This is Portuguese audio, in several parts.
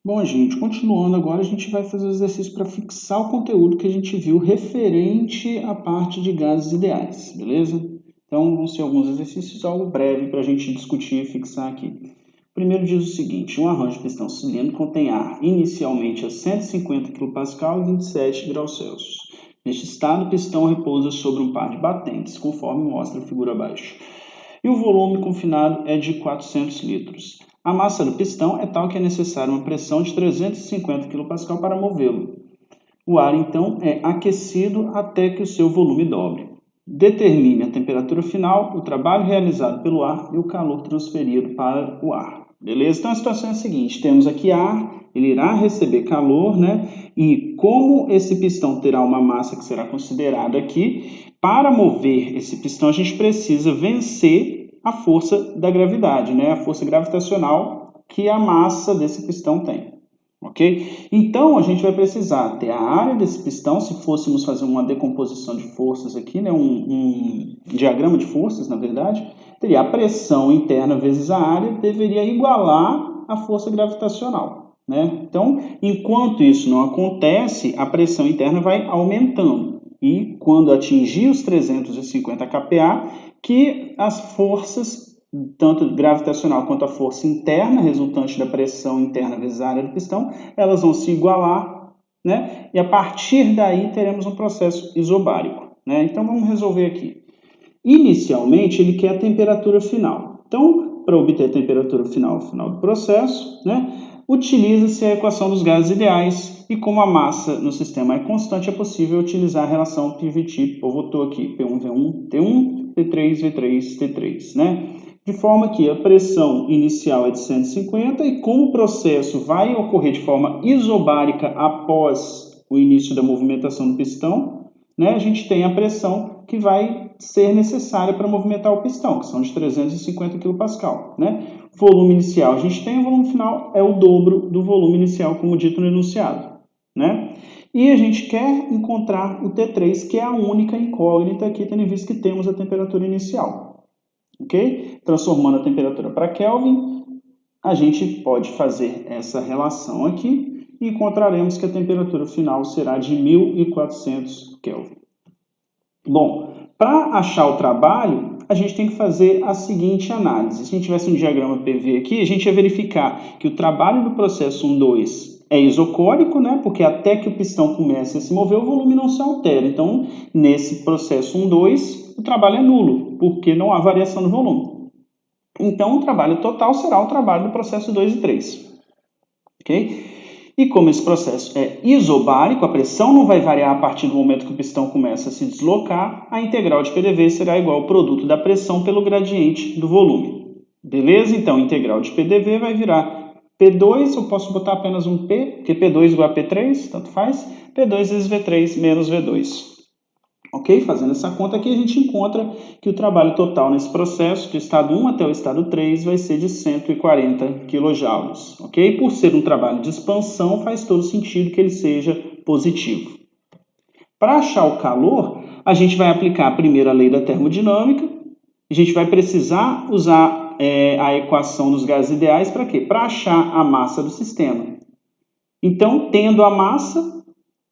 Bom, gente, continuando agora, a gente vai fazer o exercício para fixar o conteúdo que a gente viu referente à parte de gases ideais, beleza? Então, vão ser alguns exercícios, algo breve para a gente discutir e fixar aqui. Primeiro diz o seguinte: um arranjo de pistão cilíndrico contém ar inicialmente a 150 kPa e 27 graus Celsius. Neste estado, o pistão repousa sobre um par de batentes, conforme mostra a figura abaixo. E o volume confinado é de 400 litros. A massa do pistão é tal que é necessária uma pressão de 350 kPa para movê-lo. O ar, então, é aquecido até que o seu volume dobre. Determine a temperatura final, o trabalho realizado pelo ar e o calor transferido para o ar. Beleza? Então a situação é a seguinte: temos aqui ar, ele irá receber calor, né? E como esse pistão terá uma massa que será considerada aqui, para mover esse pistão a gente precisa vencer a força da gravidade, né? A força gravitacional que a massa desse pistão tem. Ok? Então, a gente vai precisar ter a área desse pistão, se fôssemos fazer uma decomposição de forças aqui, né? um diagrama de forças, na verdade, teria a pressão interna vezes a área, deveria igualar a força gravitacional, né? Então, enquanto isso não acontece, a pressão interna vai aumentando. E quando atingir os 350 kPa, que as forças tanto gravitacional quanto a força interna, resultante da pressão interna vezes a área do pistão, elas vão se igualar, né? E a partir daí teremos um processo isobárico, né? Então vamos resolver aqui. Inicialmente ele quer a temperatura final. Então, para obter a temperatura final do processo, né, utiliza-se a equação dos gases ideais e como a massa no sistema é constante, é possível utilizar a relação PV-T, eu botou aqui P1V1, T1, P3V3, T3, né? De forma que a pressão inicial é de 150 e como o processo vai ocorrer de forma isobárica após o início da movimentação do pistão, né, a gente tem a pressão que vai ser necessária para movimentar o pistão, que são de 350 kPa. Né? Volume inicial a gente tem, o volume final é o dobro do volume inicial, como dito no enunciado. Né? E a gente quer encontrar o T3, que é a única incógnita aqui, tendo em vista que temos a temperatura inicial. Ok? Transformando a temperatura para Kelvin, a gente pode fazer essa relação aqui e encontraremos que a temperatura final será de 1400 Kelvin. Bom, para achar o trabalho, a gente tem que fazer a seguinte análise. Se a gente tivesse um diagrama PV aqui, a gente ia verificar que o trabalho do processo 1,2 é isocórico, né? Porque até que o pistão comece a se mover, o volume não se altera. Então, nesse processo 1,2, o trabalho é nulo, porque não há variação no volume. Então, o trabalho total será o trabalho do processo 2 e 3. Ok? E como esse processo é isobárico, a pressão não vai variar a partir do momento que o pistão começa a se deslocar, a integral de PDV será igual ao produto da pressão pelo gradiente do volume. Beleza? Então, a integral de PDV vai virar P2, eu posso botar apenas um P, porque P2 igual a P3, tanto faz, P2 vezes V3 menos V2. Ok? Fazendo essa conta aqui, a gente encontra que o trabalho total nesse processo, do estado 1 até o estado 3, vai ser de 140 kJ. Ok? Por ser um trabalho de expansão, faz todo sentido que ele seja positivo. Para achar o calor, a gente vai aplicar primeiro a lei da termodinâmica. A gente vai precisar usar a equação dos gases ideais para quê? Para achar a massa do sistema. Então, tendo a massa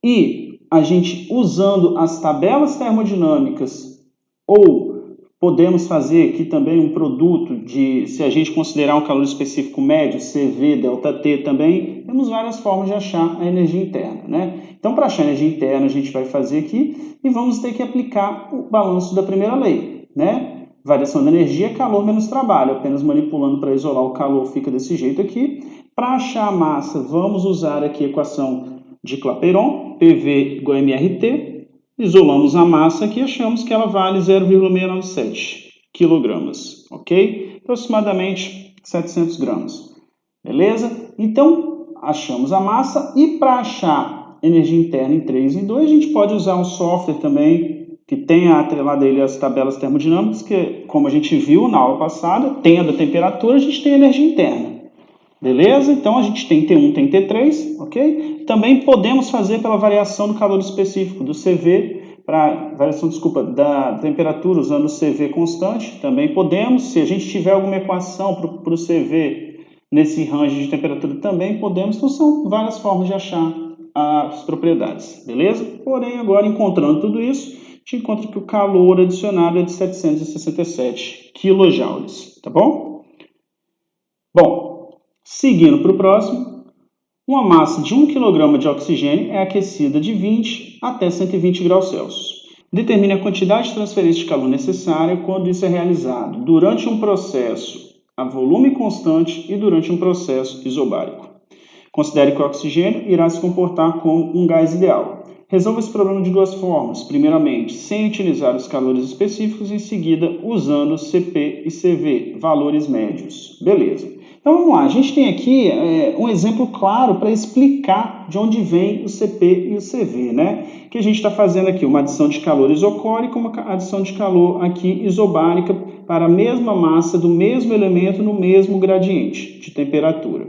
e a gente usando as tabelas termodinâmicas, ou podemos fazer aqui também um produto de, se a gente considerar um calor específico médio, CV, ΔT também, temos várias formas de achar a energia interna, né? Então, para achar a energia interna, a gente vai fazer aqui e vamos ter que aplicar o balanço da primeira lei, né? Variação da energia, calor menos trabalho. Apenas manipulando para isolar o calor fica desse jeito aqui. Para achar a massa, vamos usar aqui a equação de Clapeyron, PV igual a MRT, isolamos a massa aqui e achamos que ela vale 0,697 kg, ok? Aproximadamente 700 gramas, beleza? Então, achamos a massa e para achar energia interna em 3 e 2, a gente pode usar um software também que tenha atrelado a ele as tabelas termodinâmicas, que como a gente viu na aula passada, tem a da temperatura, a gente tem a energia interna. Beleza? Então, a gente tem T1, tem T3, ok? Também podemos fazer pela variação do calor específico, do CV, para variação, da temperatura, usando o CV constante. Também podemos, se a gente tiver alguma equação para o CV nesse range de temperatura também podemos, então são várias formas de achar as propriedades, beleza? Porém, agora encontrando tudo isso, a gente encontra que o calor adicionado é de 767 kJ, tá bom? Bom, seguindo para o próximo, uma massa de 1 kg de oxigênio é aquecida de 20 até 120 graus Celsius. Determine a quantidade de transferência de calor necessária quando isso é realizado durante um processo a volume constante e durante um processo isobárico. Considere que o oxigênio irá se comportar como um gás ideal. Resolva esse problema de duas formas. Primeiramente, sem utilizar os calores específicos, em seguida, usando CP e CV, valores médios. Beleza. Então vamos lá, a gente tem aqui um exemplo claro para explicar de onde vem o CP e o CV, né? Que a gente está fazendo aqui uma adição de calor isocórico, uma adição de calor aqui isobárica para a mesma massa do mesmo elemento no mesmo gradiente de temperatura.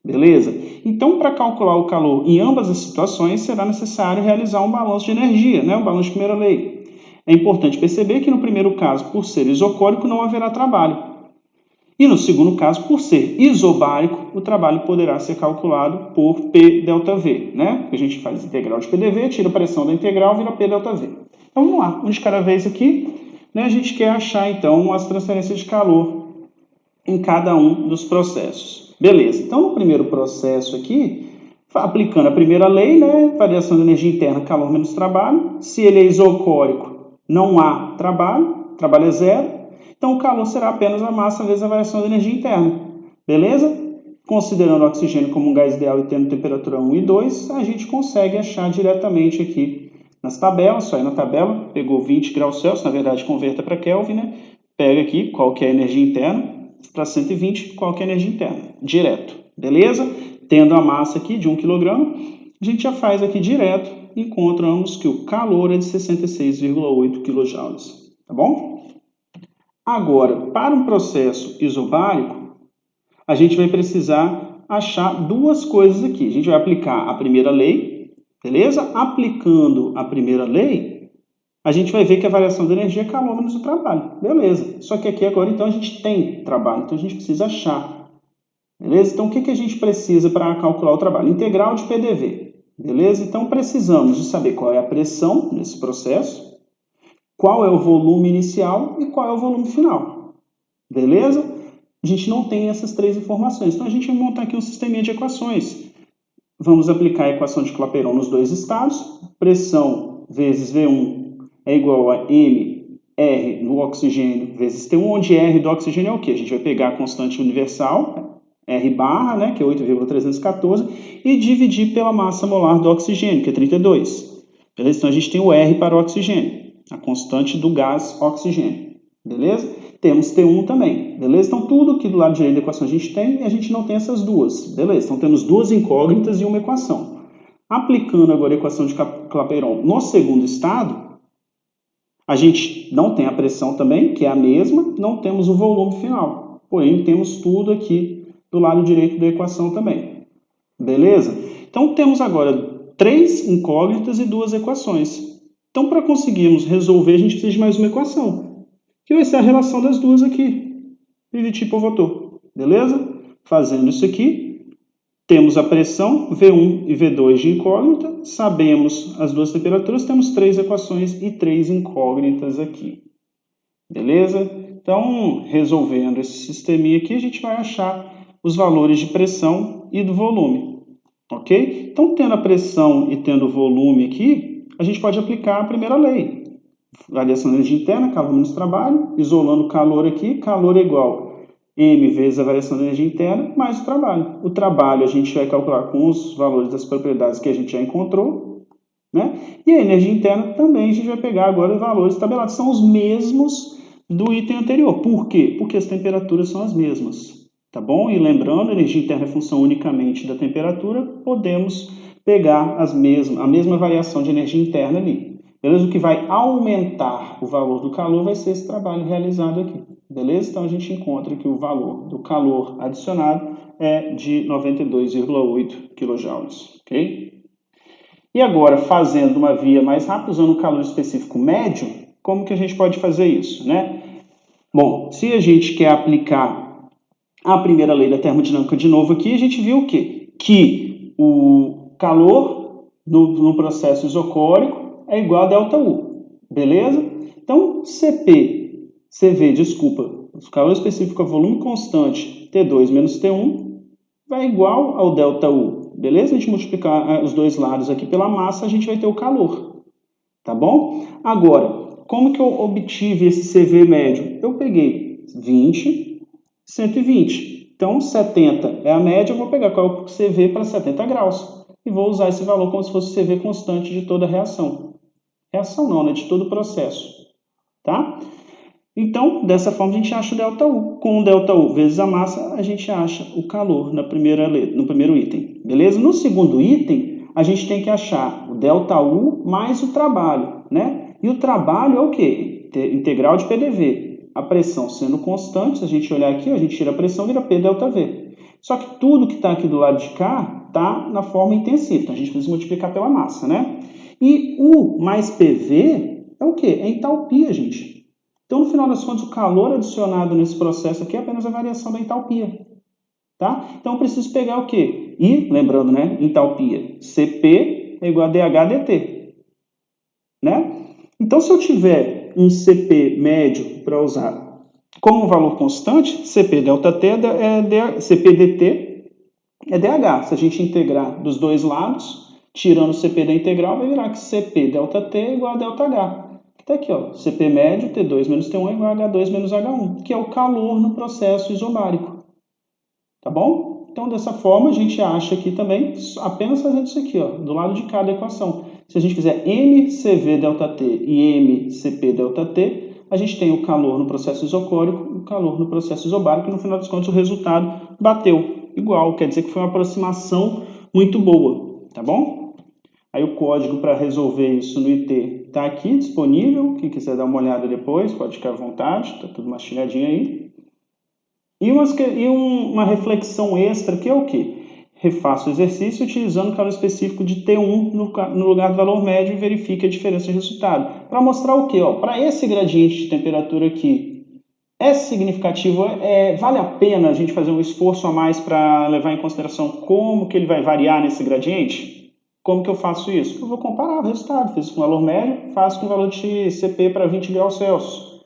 Beleza? Então, para calcular o calor em ambas as situações, será necessário realizar um balanço de energia, né? Um balanço de primeira lei. É importante perceber que no primeiro caso, por ser isocórico, não haverá trabalho. E no segundo caso, por ser isobárico, o trabalho poderá ser calculado por P ΔV, né? A gente faz integral de PDV, tira a pressão da integral, vira P ΔV. Então vamos lá, um de cada vez aqui, né? A gente quer achar então as transferências de calor em cada um dos processos. Beleza, então no primeiro processo aqui, aplicando a primeira lei, né? Variação de energia interna, calor menos trabalho. Se ele é isocórico, não há trabalho é zero. Então, o calor será apenas a massa vezes a variação de energia interna. Beleza? Considerando o oxigênio como um gás ideal e tendo temperatura 1 e 2, a gente consegue achar diretamente aqui nas tabelas. Só ir na tabela, pegou 20 graus Celsius, na verdade converta para Kelvin, né? Pega aqui qual que é a energia interna, para 120, qual que é a energia interna. Direto. Beleza? Tendo a massa aqui de 1 kg, a gente já faz aqui direto e encontramos que o calor é de 66,8 kJ. Tá bom? Agora, para um processo isobárico, a gente vai precisar achar duas coisas aqui. A gente vai aplicar a primeira lei, beleza? Aplicando a primeira lei, a gente vai ver que a variação de energia é calor menos o trabalho. Beleza. Só que aqui agora, então, a gente tem trabalho, então a gente precisa achar. Beleza? Então, o que a gente precisa para calcular o trabalho? Integral de PDV. Beleza? Então, precisamos de saber qual é a pressão nesse processo, qual é o volume inicial e qual é o volume final. Beleza? A gente não tem essas três informações. Então, a gente vai montar aqui um sisteminha de equações. Vamos aplicar a equação de Clapeyron nos dois estados. Pressão vezes V1 é igual a mR no oxigênio vezes T1, onde R do oxigênio é o quê? A gente vai pegar a constante universal, R barra, né, que é 8,314, e dividir pela massa molar do oxigênio, que é 32. Beleza? Então, a gente tem o R para o oxigênio, a constante do gás oxigênio. Beleza? Temos T1 também, beleza? Então, tudo aqui do lado direito da equação a gente tem e a gente não tem essas duas, beleza? Então, temos duas incógnitas e uma equação. Aplicando agora a equação de Clapeyron no segundo estado, a gente não tem a pressão também, que é a mesma, não temos o volume final. Porém, temos tudo aqui do lado direito da equação também, beleza? Então, temos agora três incógnitas e duas equações. Então, para conseguirmos resolver, a gente precisa de mais uma equação, que vai ser a relação das duas aqui, Viviti Povotor, beleza? Fazendo isso aqui, temos a pressão V1 e V2 de incógnita, sabemos as duas temperaturas, temos três equações e três incógnitas aqui, beleza? Então, resolvendo esse sisteminha aqui, a gente vai achar os valores de pressão e do volume, ok? Então, tendo a pressão e tendo o volume aqui, a gente pode aplicar a primeira lei. Variação de energia interna, calor menos trabalho, isolando o calor aqui, calor é igual M vezes a variação de energia interna, mais o trabalho. O trabalho a gente vai calcular com os valores das propriedades que a gente já encontrou, né? E a energia interna também a gente vai pegar agora os valores tabelados, são os mesmos do item anterior. Por quê? Porque as temperaturas são as mesmas, tá bom? E lembrando, a energia interna é função unicamente da temperatura, podemos pegar a mesma variação de energia interna ali. Beleza? O que vai aumentar o valor do calor vai ser esse trabalho realizado aqui. Beleza? Então, a gente encontra que o valor do calor adicionado é de 92,8 kJ. Ok? E agora, fazendo uma via mais rápida, usando o calor específico médio, como que a gente pode fazer isso, né? Bom, se a gente quer aplicar a primeira lei da termodinâmica de novo aqui, a gente viu o quê? Que o calor no processo isocórico é igual a ΔU, beleza? Então, CV, o calor específico a volume constante, T2 menos T1, vai igual ao ΔU, beleza? A gente multiplicar os dois lados aqui pela massa, a gente vai ter o calor, tá bom? Agora, como que eu obtive esse CV médio? Eu peguei 20, 120. Então, 70 é a média, eu vou pegar qual é o CV para 70 graus. E vou usar esse valor como se fosse o CV constante de toda a reação. Reação não, né? De todo o processo. Tá? Então, dessa forma, a gente acha o ΔU. Com o ΔU vezes a massa, a gente acha o calor no primeiro item. Beleza? No segundo item, a gente tem que achar o ΔU mais o trabalho. Né? E o trabalho é o quê? Integral de PDV. A pressão sendo constante, se a gente olhar aqui, a gente tira a pressão, vira P ΔV. Só que tudo que está aqui do lado de cá está na forma intensiva. Então, a gente precisa multiplicar pela massa, né? E U mais PV é o quê? É entalpia, gente. Então, no final das contas, o calor adicionado nesse processo aqui é apenas a variação da entalpia. Tá? Então, eu preciso pegar o quê? E, lembrando, né? Entalpia. CP é igual a DH dt. Né? Então, se eu tiver um CP médio para usar como valor constante, CP ΔT CP dt é DH. Se a gente integrar dos dois lados, tirando o CP da integral, vai virar que CP ΔT é igual a ΔH. Está aqui, ó, CP médio, T2 menos T1 é igual a H2 menos H1, que é o calor no processo isobárico. Tá bom? Então, dessa forma, a gente acha aqui também, apenas fazendo isso aqui, ó, do lado de cada equação. Se a gente fizer MCV ΔT e MCP ΔT, a gente tem o calor no processo isocórico e o calor no processo isobárico, e no final das contas o resultado bateu igual, quer dizer que foi uma aproximação muito boa, tá bom? Aí o código para resolver isso no IT está aqui disponível, quem quiser dar uma olhada depois, pode ficar à vontade, está tudo mastilhadinho aí. E uma reflexão extra, que é o quê? Refaça o exercício utilizando o calor específico de T1 no lugar do valor médio e verifique a diferença de resultado. Para mostrar o quê? Para esse gradiente de temperatura aqui, é significativo, vale a pena a gente fazer um esforço a mais para levar em consideração como que ele vai variar nesse gradiente? Como que eu faço isso? Eu vou comparar o resultado. Fiz com o valor médio, faço com o valor de CP para 20 graus Celsius.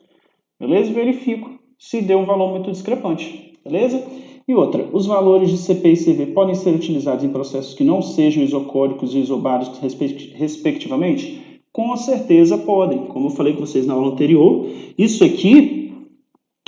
Beleza? Verifico se deu um valor muito discrepante. Beleza? E outra, os valores de CP e CV podem ser utilizados em processos que não sejam isocóricos e isobáricos, respectivamente? Com certeza podem. Como eu falei com vocês na aula anterior, isso aqui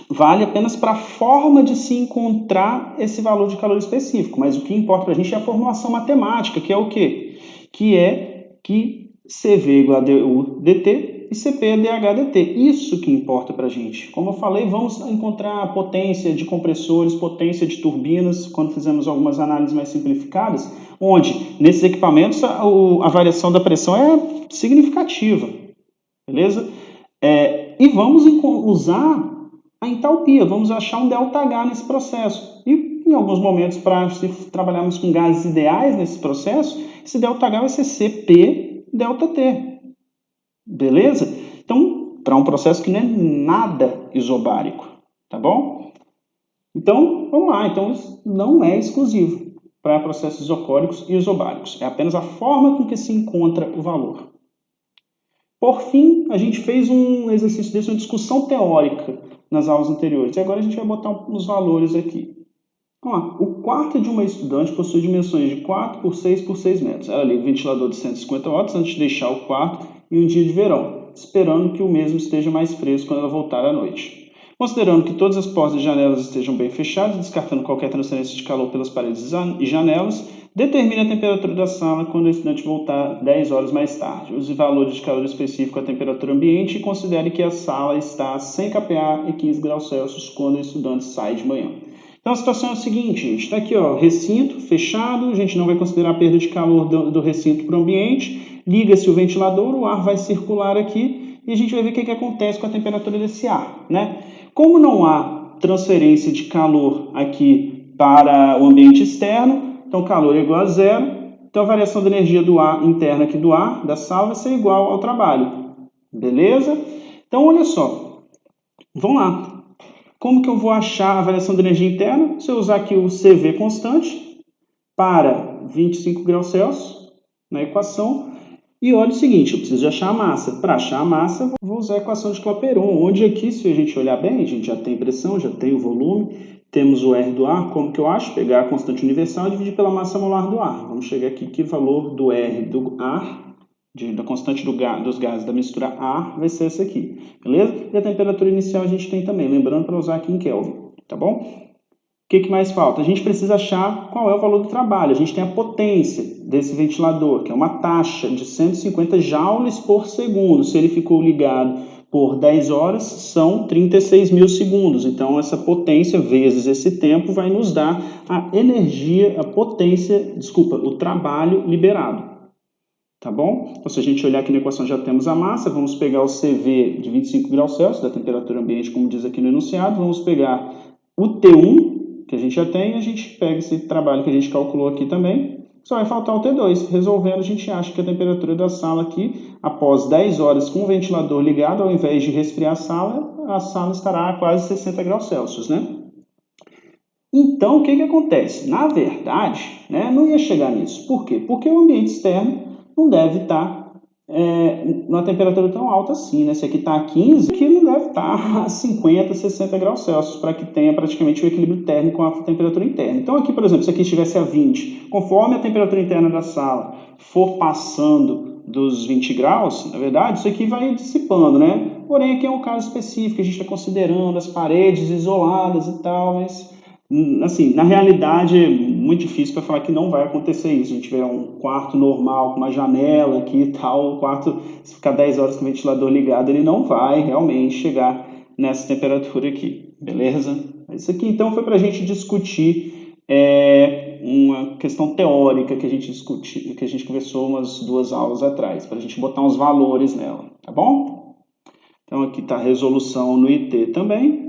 vale apenas para a forma de se encontrar esse valor de calor específico, mas o que importa para a gente é a formulação matemática, que é o quê? Que é que CV igual a du dt e CP é dH dt. Isso que importa para a gente. Como eu falei, vamos encontrar a potência de compressores, potência de turbinas, quando fizemos algumas análises mais simplificadas, onde nesses equipamentos a variação da pressão é significativa, beleza? E vamos usar a entalpia, vamos achar um ΔH nesse processo. E em alguns momentos, se trabalharmos com gases ideais nesse processo, esse ΔH vai ser CP ΔT. Beleza? Então, para um processo que não é nada isobárico, tá bom? Então, vamos lá. Então, isso não é exclusivo para processos isocóricos e isobáricos. É apenas a forma com que se encontra o valor. Por fim, a gente fez um exercício desse, uma discussão teórica nas aulas anteriores. E agora a gente vai botar uns valores aqui. Vamos lá. O quarto de uma estudante possui dimensões de 4 por 6 por 6 metros. Ela liga o ventilador de 150 watts antes de deixar o quarto em um dia de verão, esperando que o mesmo esteja mais fresco quando ela voltar à noite. Considerando que todas as portas e janelas estejam bem fechadas, descartando qualquer transferência de calor pelas paredes e janelas, determine a temperatura da sala quando o estudante voltar 10 horas mais tarde. Use valores de calor específico à temperatura ambiente e considere que a sala está a 100 kPa e 15 graus Celsius quando o estudante sai de manhã. Então a situação é a seguinte, gente, está aqui, ó, recinto fechado, a gente não vai considerar a perda de calor do recinto para o ambiente, liga-se o ventilador, o ar vai circular aqui e a gente vai ver o que acontece com a temperatura desse ar, né? Como não há transferência de calor aqui para o ambiente externo, então calor é igual a zero, então a variação da energia do ar interna aqui do ar, da sala, vai ser igual ao trabalho, beleza? Então olha só, vamos lá. Como que eu vou achar a variação de energia interna? Se eu usar aqui o CV constante para 25 graus Celsius na equação, e olha o seguinte, eu preciso de achar a massa. Para achar a massa, eu vou usar a equação de Clapeyron, onde aqui, se a gente olhar bem, a gente já tem pressão, já tem o volume, temos o R do ar. Como que eu acho? Pegar a constante universal e dividir pela massa molar do ar. Vamos chegar aqui, que valor do R do ar, da constante dos gases da mistura ar, vai ser essa aqui, beleza? E a temperatura inicial a gente tem também, lembrando para usar aqui em Kelvin, tá bom? O que mais falta? A gente precisa achar qual é o valor do trabalho. A gente tem a potência desse ventilador, que é uma taxa de 150 joules por segundo. Se ele ficou ligado por 10 horas, são 36 mil segundos. Então, essa potência vezes esse tempo vai nos dar a energia, o trabalho liberado. Tá bom? Então, se a gente olhar aqui na equação, já temos a massa. Vamos pegar o CV de 25 graus Celsius, da temperatura ambiente, como diz aqui no enunciado. Vamos pegar o T1, que a gente já tem, e a gente pega esse trabalho que a gente calculou aqui também. Só vai faltar o T2. Resolvendo, a gente acha que a temperatura da sala aqui, após 10 horas com o ventilador ligado, ao invés de resfriar a sala estará a quase 60 graus Celsius, né? Então, o que acontece? Na verdade, né, não ia chegar nisso. Por quê? Porque o ambiente externo não deve estar numa temperatura tão alta assim, né? Se aqui está a 15, aqui não deve estar a 50, 60 graus Celsius, para que tenha praticamente o equilíbrio térmico com a temperatura interna. Então aqui, por exemplo, se aqui estivesse a 20, conforme a temperatura interna da sala for passando dos 20 graus, na verdade, isso aqui vai dissipando, né? Porém, aqui é um caso específico, a gente está considerando as paredes isoladas e tal, mas assim, na realidade é muito difícil para falar que não vai acontecer isso. Se a gente tiver um quarto normal, com uma janela aqui e tal, o quarto, se ficar 10 horas com o ventilador ligado, ele não vai realmente chegar nessa temperatura aqui, beleza? Isso aqui então foi para a gente discutir uma questão teórica que a gente discutiu, que a gente conversou umas 2 aulas atrás, para a gente botar uns valores nela, tá bom? Então aqui está a resolução no IT também.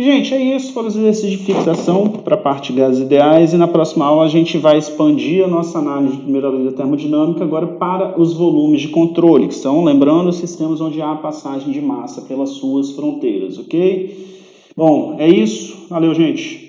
Gente, é isso, foram os exercícios de fixação para a parte de gases ideais, e na próxima aula a gente vai expandir a nossa análise de primeira lei da termodinâmica agora para os volumes de controle, que são, lembrando, os sistemas onde há passagem de massa pelas suas fronteiras, ok? Bom, é isso, valeu, gente!